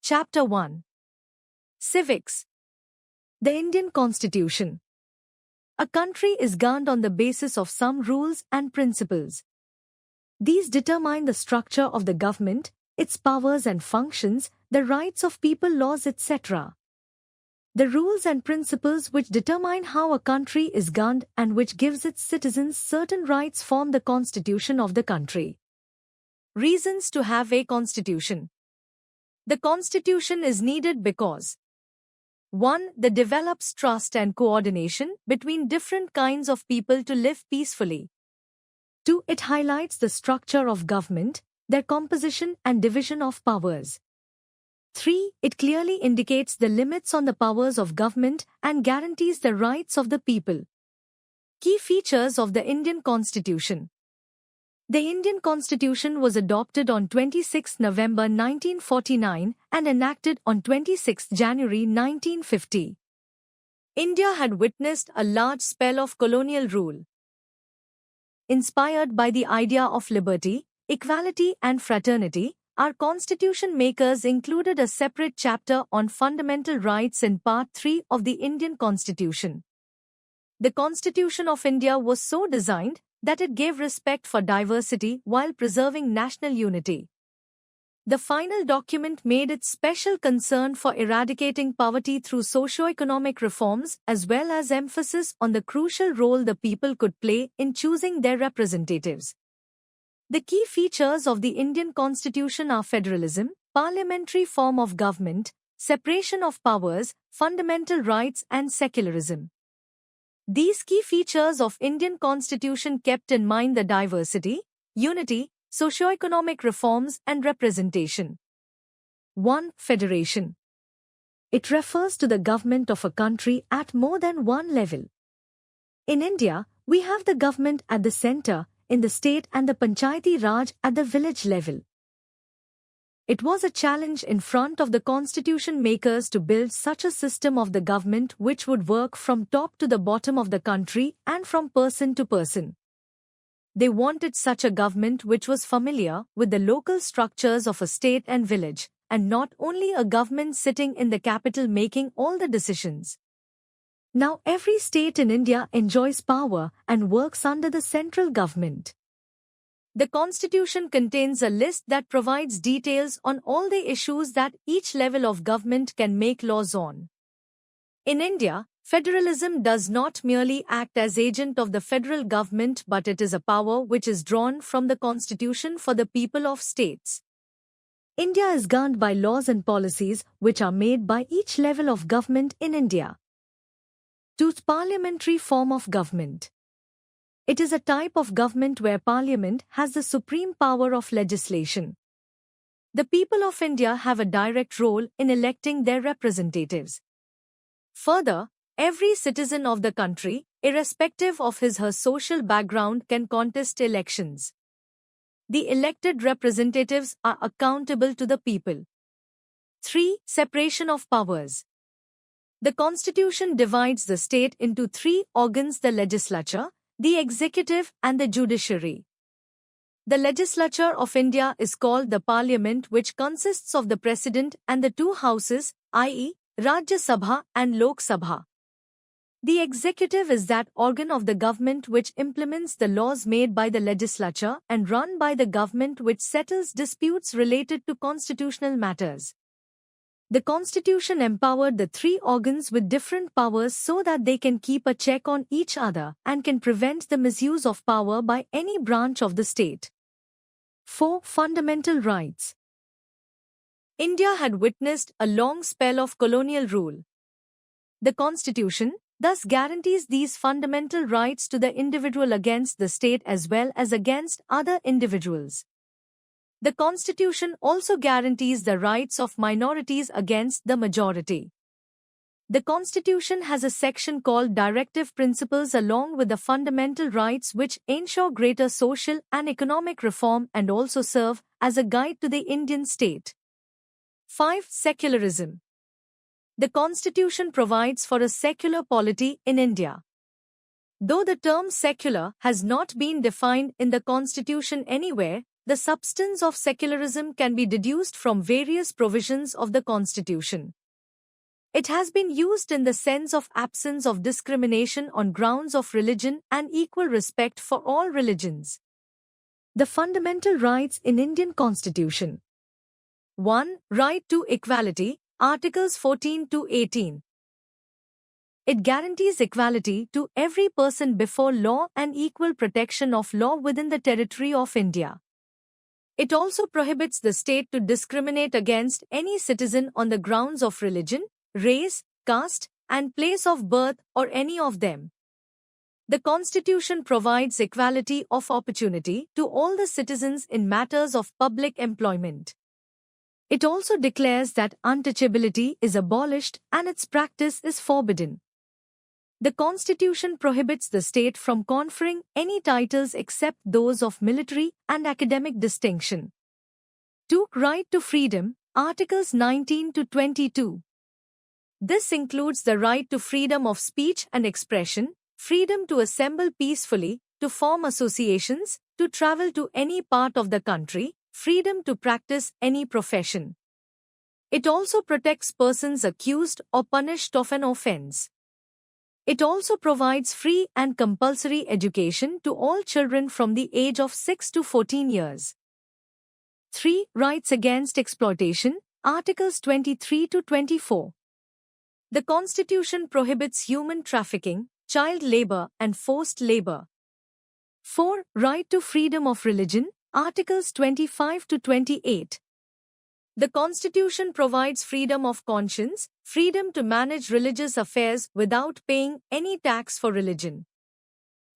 Chapter 1. Civics. The Indian Constitution. A country is governed on the basis of some rules and principles. These determine the structure of the government, its powers and functions, the rights of people, laws, etc. The rules and principles which determine how a country is governed and which gives its citizens certain rights form the constitution of the country. Reasons to have a constitution. The constitution is needed because 1. That develops trust and coordination between different kinds of people to live peacefully. 2. It highlights the structure of government, their composition and division of powers. 3. It clearly indicates the limits on the powers of government and guarantees the rights of the people. Key features of the Indian Constitution. The Indian Constitution was adopted on 26 November 1949 and enacted on 26 January 1950. India had witnessed a large spell of colonial rule. Inspired by the idea of liberty, equality and fraternity, our constitution makers included a separate chapter on fundamental rights in Part 3 of the Indian Constitution. The Constitution of India was so designed that it gave respect for diversity while preserving national unity. The final document made its special concern for eradicating poverty through socio-economic reforms as well as emphasis on the crucial role the people could play in choosing their representatives. The key features of the Indian Constitution are federalism, parliamentary form of government, separation of powers, fundamental rights and secularism. These key features of Indian Constitution kept in mind the diversity, unity, socio-economic reforms and representation. 1. Federation. It refers to the government of a country at more than one level. In India, we have the government at the center, in the state and the Panchayati Raj at the village level. It was a challenge in front of the constitution makers to build such a system of the government which would work from top to the bottom of the country and from person to person. They wanted such a government which was familiar with the local structures of a state and village, and not only a government sitting in the capital making all the decisions. Now every state in India enjoys power and works under the central government. The Constitution contains a list that provides details on all the issues that each level of government can make laws on. In India, federalism does not merely act as agent of the federal government, but it is a power which is drawn from the Constitution for the people of states. India is governed by laws and policies which are made by each level of government in India. 2. Parliamentary form of government. It is a type of government where Parliament has the supreme power of legislation. The people of India have a direct role in electing their representatives. Further, every citizen of the country, irrespective of his or her social background, can contest elections. The elected representatives are accountable to the people. 3. Separation of powers. The Constitution divides the state into three organs: the legislature, the executive and the judiciary. The legislature of India is called the Parliament, which consists of the President and the two houses, i.e., Rajya Sabha and Lok Sabha. The executive is that organ of the government which implements the laws made by the legislature and run by the government, which settles disputes related to constitutional matters. The Constitution empowered the three organs with different powers so that they can keep a check on each other and can prevent the misuse of power by any branch of the state. 4. Fundamental rights. India had witnessed a long spell of colonial rule. The Constitution thus guarantees these fundamental rights to the individual against the state as well as against other individuals. The Constitution also guarantees the rights of minorities against the majority. The Constitution has a section called Directive Principles along with the fundamental rights, which ensure greater social and economic reform and also serve as a guide to the Indian state. 5. Secularism. The Constitution provides for a secular polity in India. Though the term secular has not been defined in the Constitution anywhere, The substance of secularism can be deduced from various provisions of the Constitution. It has been used in the sense of absence of discrimination on grounds of religion and equal respect for all religions. The fundamental rights in Indian Constitution. 1. Right to equality, Articles 14 to 18. It guarantees equality to every person before law and equal protection of law within the territory of India. It also prohibits the state to discriminate against any citizen on the grounds of religion, race, caste, and place of birth or any of them. The Constitution provides equality of opportunity to all the citizens in matters of public employment. It also declares that untouchability is abolished and its practice is forbidden. The Constitution prohibits the state from conferring any titles except those of military and academic distinction. 2. Right to freedom, Articles 19 to 22. This includes the right to freedom of speech and expression, freedom to assemble peacefully, to form associations, to travel to any part of the country, freedom to practice any profession. It also protects persons accused or punished of an offense. It also provides free and compulsory education to all children from the age of 6 to 14 years. 3. Rights against exploitation, Articles 23 to 24. The Constitution prohibits human trafficking, child labor, and forced labor. 4. Right to freedom of religion, Articles 25 to 28. The Constitution provides freedom of conscience, freedom to manage religious affairs without paying any tax for religion.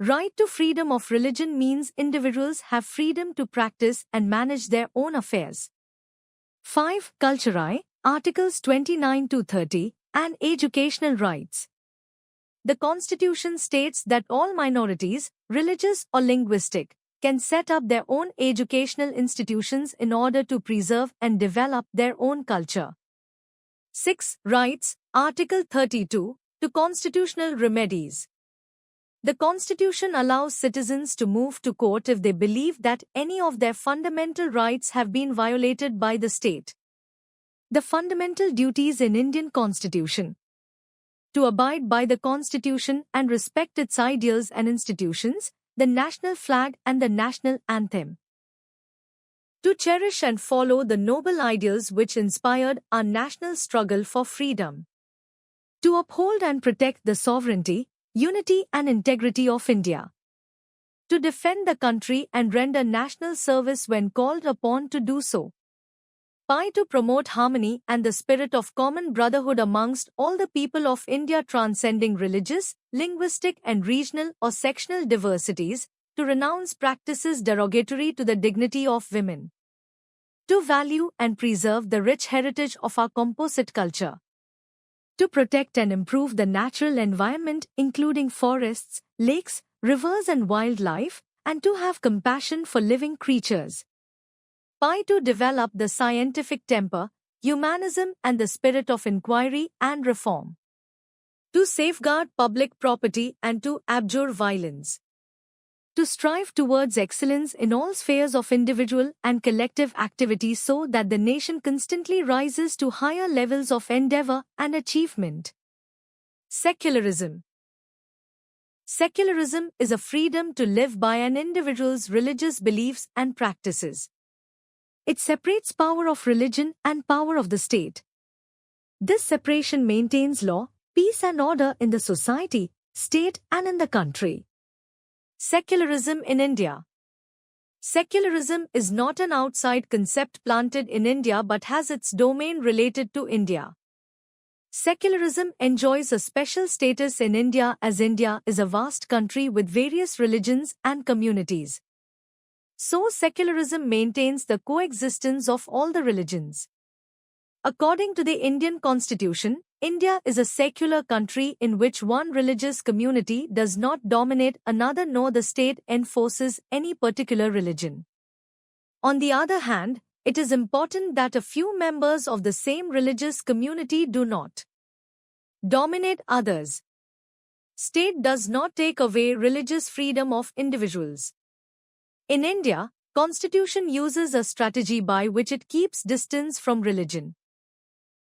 Right to freedom of religion means individuals have freedom to practice and manage their own affairs. 5. Culturae, Articles 29 to 30, and educational rights. The Constitution states that all minorities, religious or linguistic, can set up their own educational institutions in order to preserve and develop their own culture. 6. Rights, Article 32, to constitutional remedies. The Constitution allows citizens to move to court if they believe that any of their fundamental rights have been violated by the state. The fundamental duties in Indian Constitution. To abide by the Constitution and respect its ideals and institutions, the national flag and the national anthem. To cherish and follow the noble ideals which inspired our national struggle for freedom. To uphold and protect the sovereignty, unity and integrity of India. To defend the country and render national service when called upon to do so. 5. To promote harmony and the spirit of common brotherhood amongst all the people of India, transcending religious, linguistic and regional or sectional diversities, to renounce practices derogatory to the dignity of women. To value and preserve the rich heritage of our composite culture. To protect and improve the natural environment including forests, lakes, rivers and wildlife, and to have compassion for living creatures. 5. To develop the scientific temper, humanism and the spirit of inquiry and reform. To safeguard public property and to abjure violence. To strive towards excellence in all spheres of individual and collective activity so that the nation constantly rises to higher levels of endeavor and achievement. Secularism. Secularism is a freedom to live by an individual's religious beliefs and practices. It separates power of religion and power of the state. This separation maintains law, peace and order in the society, state and in the country. Secularism in India. Secularism is not an outside concept planted in India but has its domain related to India. Secularism enjoys a special status in India as India is a vast country with various religions and communities. So secularism maintains the coexistence of all the religions. According to the Indian Constitution, India is a secular country in which one religious community does not dominate another nor the state enforces any particular religion. On the other hand, it is important that a few members of the same religious community do not dominate others. State does not take away religious freedom of individuals. In India, Constitution uses a strategy by which it keeps distance from religion.